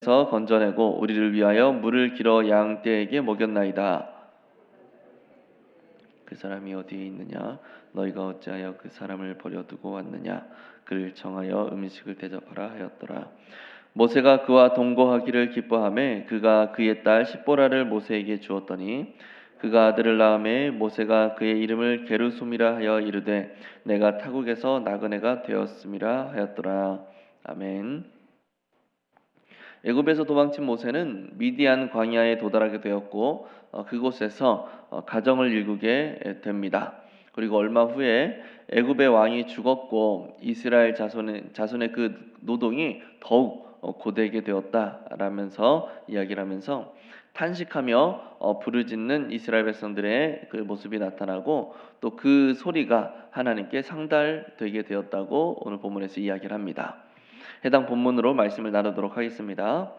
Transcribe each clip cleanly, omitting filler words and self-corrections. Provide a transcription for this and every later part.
건져내고 우리를 위하여 물을 길어 양떼에게 먹였나이다. 그 사람이 어디에 있느냐? 너희가 어찌하여 그 사람을 버려두고 왔느냐? 그를 청하여 음식을 대접하라 하였더라. 모세가 그와 동거하기를 기뻐하며 그가 그의 딸 십보라를 모세에게 주었더니 그가 아들을 낳음에 모세가 그의 이름을 게르솜이라 하여 이르되 내가 타국에서 나그네가 되었음이라 하였더라. 아멘. 애굽에서 도망친 모세는 미디안 광야에 도달하게 되었고 그곳에서 가정을 이루게 됩니다. 그리고 얼마 후에 애굽의 왕이 죽었고 이스라엘 자손의 그 노동이 더욱 고되게 되었다라면서 이야기를 하면서 탄식하며 부르짖는 이스라엘 백성들의 그 모습이 나타나고 또 그 소리가 하나님께 상달되게 되었다고 오늘 본문에서 이야기를 합니다. 해당 본문으로 말씀을 나누도록 하겠습니다.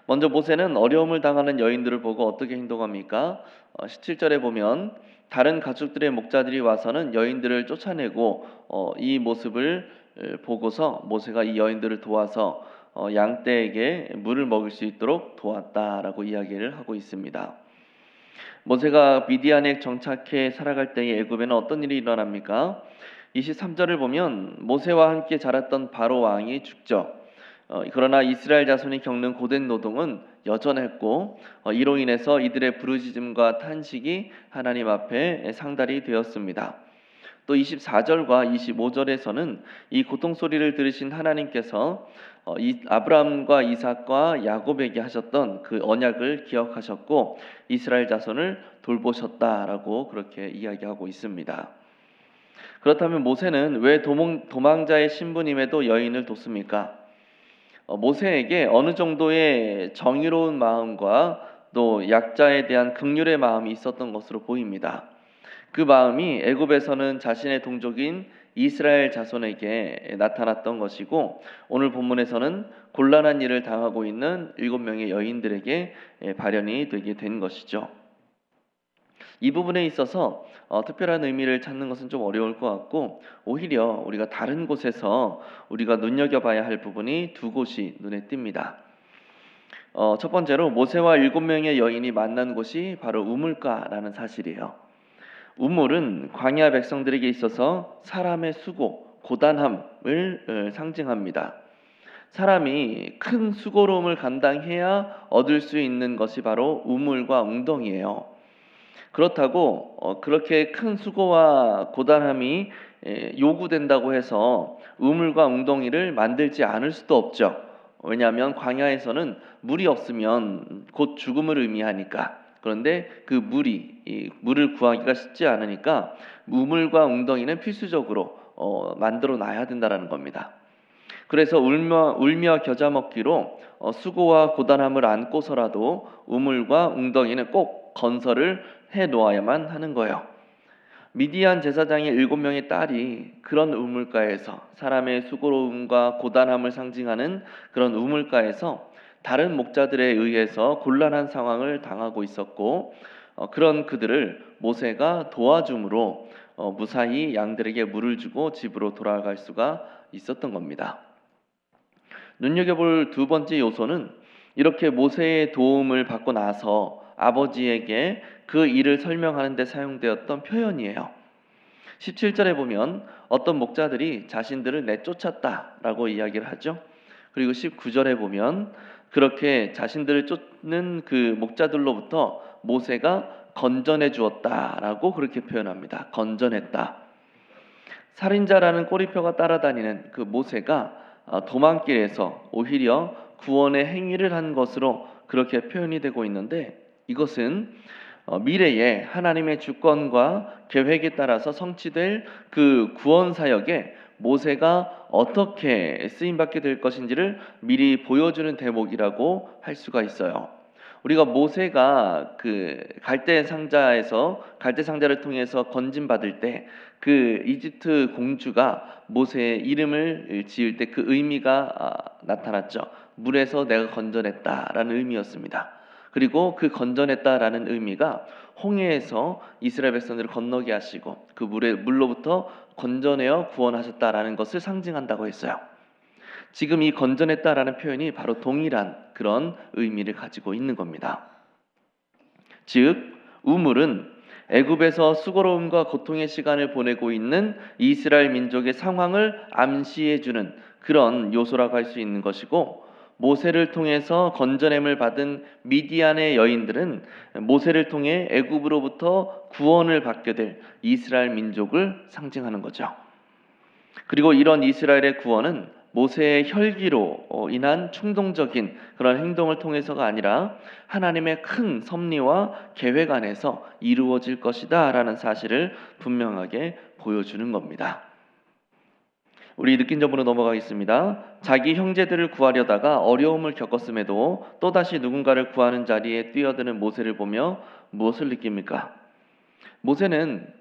먼저 모세는 어려움을 당하는 여인들을 보고 어떻게 행동합니까? 17절에 보면 다른 가축들의 목자들이 와서는 여인들을 쫓아내고 이 모습을 보고서 모세가 이 여인들을 도와서 양떼에게 물을 먹일 수 있도록 도왔다라고 이야기를 하고 있습니다. 모세가 미디안에 정착해 살아갈 때에 애굽에는 어떤 일이 일어납니까? 23절을 보면 모세와 함께 자랐던 바로 왕이 죽죠. 그러나 이스라엘 자손이 겪는 고된 노동은 여전했고 이로 인해서 이들의 부르짖음과 탄식이 하나님 앞에 상달이 되었습니다. 또 24절과 25절에서는 이 고통 소리를 들으신 하나님께서 아브라함과 이삭과 야곱에게 하셨던 그 언약을 기억하셨고 이스라엘 자손을 돌보셨다라고 그렇게 이야기하고 있습니다. 그렇다면 모세는 왜 도망자의 신분임에도 여인을 돕습니까? 모세에게 어느 정도의 정의로운 마음과 또 약자에 대한 긍휼의 마음이 있었던 것으로 보입니다. 그 마음이 애굽에서는 자신의 동족인 이스라엘 자손에게 나타났던 것이고 오늘 본문에서는 곤란한 일을 당하고 있는 7명의 여인들에게 발현이 되게 된 것이죠. 이 부분에 있어서 특별한 의미를 찾는 것은 좀 어려울 것 같고 오히려 우리가 다른 곳에서 우리가 눈여겨봐야 할 부분이 두 곳이 눈에 띕니다. 첫 번째로 모세와 7명의 여인이 만난 곳이 바로 우물가라는 사실이에요. 우물은 광야 백성들에게 있어서 사람의 수고, 고단함을 상징합니다. 사람이 큰 수고로움을 감당해야 얻을 수 있는 것이 바로 우물과 웅덩이에요. 그렇다고 그렇게 큰 수고와 고단함이 요구된다고 해서 우물과 웅덩이를 만들지 않을 수도 없죠. 왜냐하면 광야에서는 물이 없으면 곧 죽음을 의미하니까. 그런데 그 물을 구하기가 쉽지 않으니까 우물과 웅덩이는 필수적으로 만들어 놔야 된다라는 겁니다. 그래서 울며 겨자 먹기로 수고와 고단함을 안고서라도 우물과 웅덩이는 꼭 건설을 해 놓아야만 하는 거예요. 미디안 제사장의 7명의 딸이 그런 우물가에서 사람의 수고로움과 고단함을 상징하는 그런 우물가에서 다른 목자들에 의해서 곤란한 상황을 당하고 있었고 그런 그들을 모세가 도와줌으로 무사히 양들에게 물을 주고 집으로 돌아갈 수가 있었던 겁니다. 눈여겨볼 두 번째 요소는 이렇게 모세의 도움을 받고 나서 아버지에게 그 일을 설명하는 데 사용되었던 표현이에요. 17절에 보면 어떤 목자들이 자신들을 내쫓았다라고 이야기를 하죠. 그리고 19절에 보면 그렇게 자신들을 쫓는 그 목자들로부터 모세가 건져내 주었다라고 그렇게 표현합니다. 건져냈다. 살인자라는 꼬리표가 따라다니는 그 모세가 도망길에서 오히려 구원의 행위를 한 것으로 그렇게 표현이 되고 있는데 이것은 미래에 하나님의 주권과 계획에 따라서 성취될 그 구원 사역에 모세가 어떻게 쓰임받게 될 것인지를 미리 보여주는 대목이라고 할 수가 있어요. 우리가 모세가 그 갈대 상자를 통해서 건진 받을 때 그 이집트 공주가 모세의 이름을 지을 때 그 의미가 나타났죠. 물에서 내가 건져냈다라는 의미였습니다. 그리고 그 건져냈다라는 의미가 홍해에서 이스라엘 백성들을 건너게 하시고 그 물로부터 건져내어 구원하셨다라는 것을 상징한다고 했어요. 지금 이 건져냈다라는 표현이 바로 동일한 그런 의미를 가지고 있는 겁니다. 즉 우물은 애굽에서 수고로움과 고통의 시간을 보내고 있는 이스라엘 민족의 상황을 암시해주는 그런 요소라고 할 수 있는 것이고, 모세를 통해서 건져냄을 받은 미디안의 여인들은 모세를 통해 애굽으로부터 구원을 받게 될 이스라엘 민족을 상징하는 거죠. 그리고 이런 이스라엘의 구원은 모세의 혈기로 인한 충동적인 그런 행동을 통해서가 아니라 하나님의 큰 섭리와 계획 안에서 이루어질 것이다 라는 사실을 분명하게 보여주는 겁니다. 우리 느낀 점으로 넘어가겠습니다. 자기 형제들을 구하려다가 어려움을 겪었음에도 또다시 누군가를 구하는 자리에 뛰어드는 모세를 보며 무엇을 느낍니까? 모세는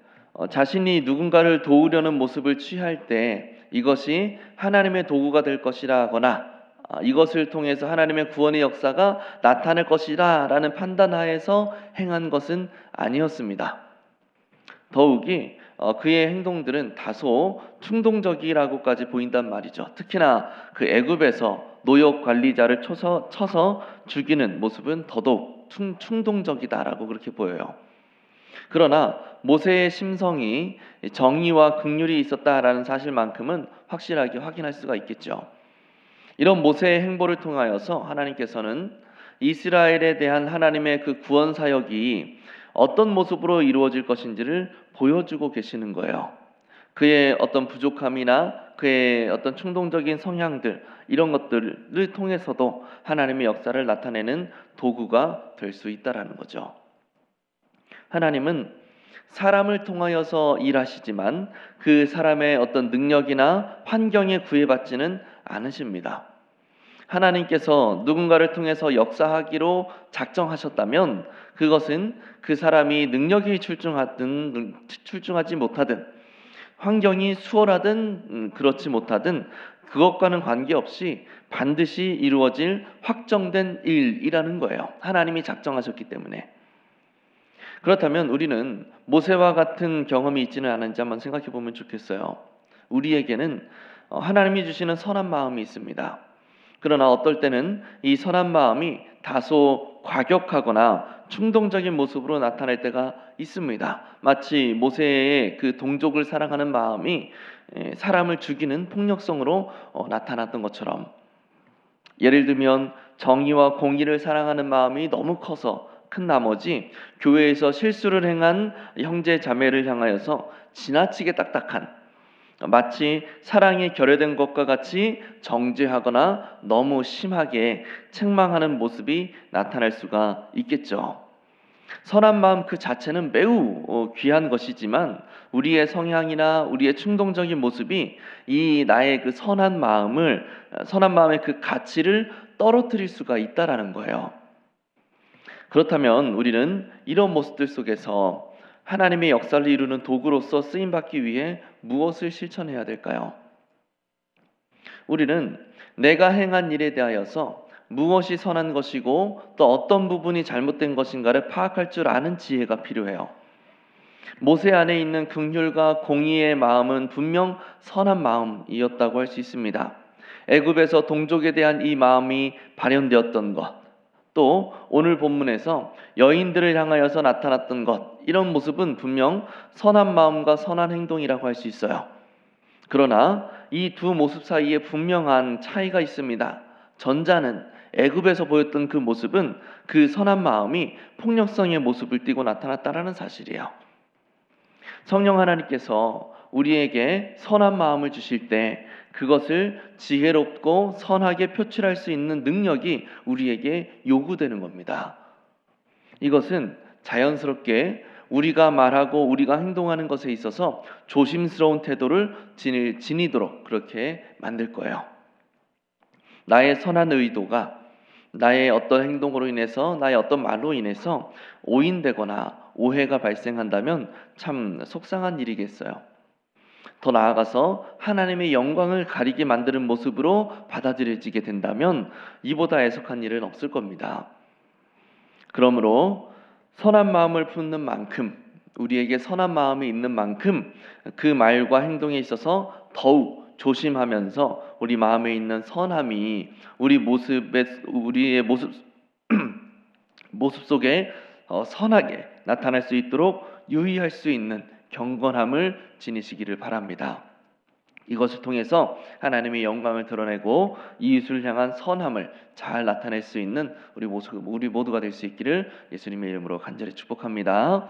자신이 누군가를 도우려는 모습을 취할 때 이것이 하나님의 도구가 될 것이라 하거나 이것을 통해서 하나님의 구원의 역사가 나타날 것이라 라는 판단하에서 행한 것은 아니었습니다. 더욱이 그의 행동들은 다소 충동적이라고까지 보인단 말이죠. 특히나 그 애굽에서 노역 관리자를 쳐서 죽이는 모습은 더더욱 충동적이다라고 그렇게 보여요. 그러나 모세의 심성이 정의와 긍휼이 있었다라는 사실만큼은 확실하게 확인할 수가 있겠죠. 이런 모세의 행보를 통하여서 하나님께서는 이스라엘에 대한 하나님의 그 구원 사역이 어떤 모습으로 이루어질 것인지를 보여주고 계시는 거예요. 그의 어떤 부족함이나 그의 어떤 충동적인 성향들, 이런 것들을 통해서도 하나님의 역사를 나타내는 도구가 될 수 있다라는 거죠. 하나님은 사람을 통하여서 일하시지만 그 사람의 어떤 능력이나 환경에 구애받지는 않으십니다. 하나님께서 누군가를 통해서 역사하기로 작정하셨다면 그것은 그 사람이 능력이 출중하지 못하든 환경이 수월하든 그렇지 못하든 그것과는 관계없이 반드시 이루어질 확정된 일이라는 거예요. 하나님이 작정하셨기 때문에. 그렇다면 우리는 모세와 같은 경험이 있지는 않은지 한번 생각해 보면 좋겠어요. 우리에게는 하나님이 주시는 선한 마음이 있습니다. 그러나 어떨 때는 이 선한 마음이 다소 과격하거나 충동적인 모습으로 나타날 때가 있습니다. 마치 모세의 그 동족을 사랑하는 마음이 사람을 죽이는 폭력성으로 나타났던 것처럼, 예를 들면 정의와 공의를 사랑하는 마음이 너무 커서 큰 나머지 교회에서 실수를 행한 형제 자매를 향하여서 지나치게 딱딱한, 마치 사랑이 결여된 것과 같이 정죄하거나 너무 심하게 책망하는 모습이 나타날 수가 있겠죠. 선한 마음 그 자체는 매우 귀한 것이지만 우리의 성향이나 우리의 충동적인 모습이 이 나의 그 선한 마음의 그 가치를 떨어뜨릴 수가 있다라는 거예요. 그렇다면 우리는 이런 모습들 속에서 하나님의 역사를 이루는 도구로서 쓰임받기 위해 무엇을 실천해야 될까요? 우리는 내가 행한 일에 대하여서 무엇이 선한 것이고 또 어떤 부분이 잘못된 것인가를 파악할 줄 아는 지혜가 필요해요. 모세 안에 있는 긍휼과 공의의 마음은 분명 선한 마음이었다고 할 수 있습니다. 애굽에서 동족에 대한 이 마음이 발현되었던 것, 또 오늘 본문에서 여인들을 향하여서 나타났던 것, 이런 모습은 분명 선한 마음과 선한 행동이라고 할 수 있어요. 그러나 이 두 모습 사이에 분명한 차이가 있습니다. 전자는 애굽에서 보였던 그 모습은 그 선한 마음이 폭력성의 모습을 띠고 나타났다라는 사실이에요. 성령 하나님께서 우리에게 선한 마음을 주실 때 그것을 지혜롭고 선하게 표출할 수 있는 능력이 우리에게 요구되는 겁니다. 이것은 자연스럽게 우리가 말하고 우리가 행동하는 것에 있어서 조심스러운 태도를 지니도록 그렇게 만들 거예요. 나의 선한 의도가 나의 어떤 행동으로 인해서, 나의 어떤 말로 인해서 오인되거나 오해가 발생한다면 참 속상한 일이겠어요. 더 나아가서 하나님의 영광을 가리게 만드는 모습으로 받아들여지게 된다면 이보다 애석한 일은 없을 겁니다. 그러므로 선한 마음을 품는 만큼, 우리에게 선한 마음이 있는 만큼 그 말과 행동에 있어서 더욱 조심하면서 우리 마음에 있는 선함이 우리의 모습 모습 속에 선하게 나타날 수 있도록 유의할 수 있는 경건함을 지니시기를 바랍니다. 이것을 통해서 하나님의 영광을 드러내고 이웃을 향한 선함을 잘 나타낼 수 있는 우리 모두가 될 수 있기를 예수님의 이름으로 간절히 축복합니다.